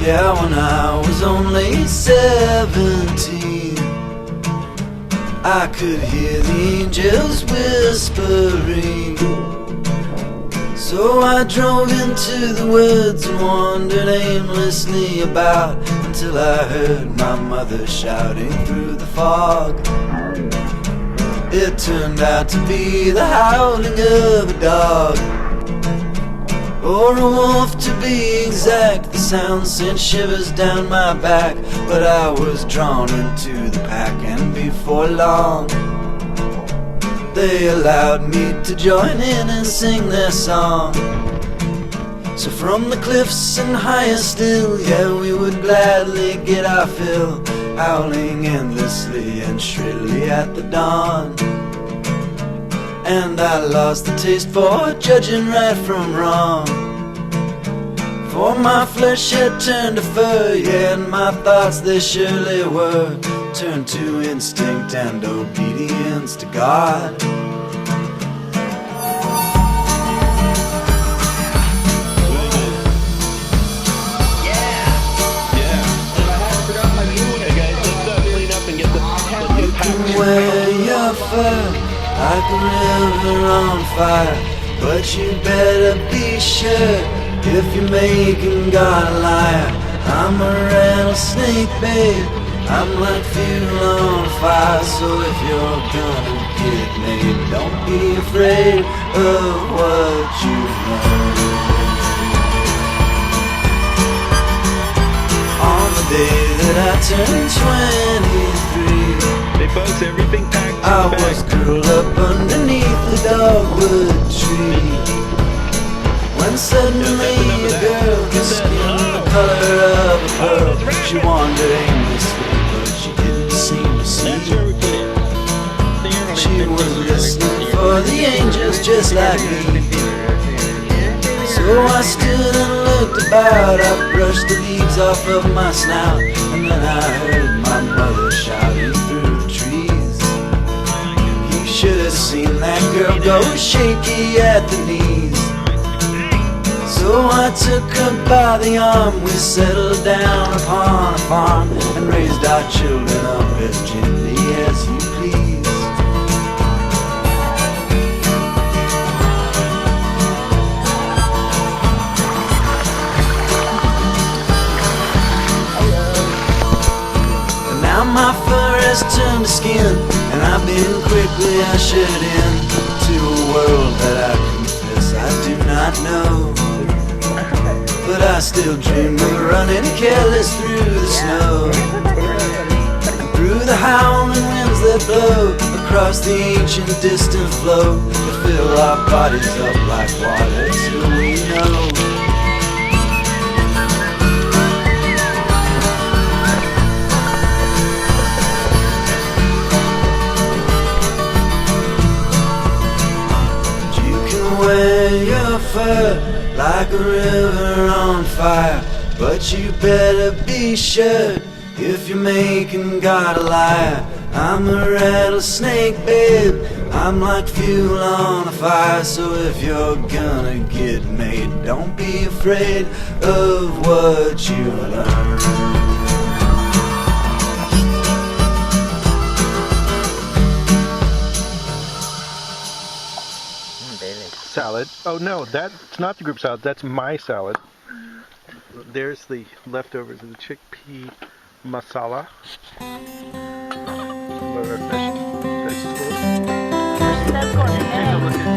Yeah, when I was only 17, I could hear the angels whispering. So I drove into the woods and wandered aimlessly about until I heard my mother shouting through the fog. It turned out to be the howling of a dog, or a wolf to be exact. The sound sent shivers down my back, but I was drawn into the pack, and before long they allowed me to join in and sing their song. So from the cliffs and higher still, yeah, we would gladly get our fill, howling endlessly and shrilly at the dawn. And I lost the taste for judging right from wrong, for my flesh had turned to fur, yeah, and my thoughts they surely were turned to instinct and obedience to God. Wear your fur like a river on fire, but you better be sure if you're making God a liar. I'm a rattlesnake, babe, I'm like fuel on fire. So if you're gonna get made, don't be afraid of what you know. On the day that I turned 23, folks, everything packed I was curled up underneath the dogwood tree, when suddenly a girl, her skin the color of a pearl, she wandered aimlessly, but she didn't seem to see. She was listening for the angels just like me. So I stood and looked about, I brushed the leaves off of my snout, and then I heard my mother shouting through the trees. You should have seen that girl go shaky at the knees. So I took her by the arm, we settled down upon a farm, and raised our children up as gently as you please. Now my fur has turned to skin, and I've been quickly ushered in to a world that I confess I do not know. But I still dream of running careless through the snow, and through the howling winds that blow across the ancient distant flow, to fill our bodies up like water till we know. Wear your fur like a river on fire, but you better be sure if you're making God a liar. I'm a rattlesnake, babe, I'm like fuel on a fire. So if you're gonna get made, don't be afraid of what you learn. Salad. Oh no, that's not the group salad, that's my salad. There's the leftovers of the chickpea masala. Vegetables. That's going in there.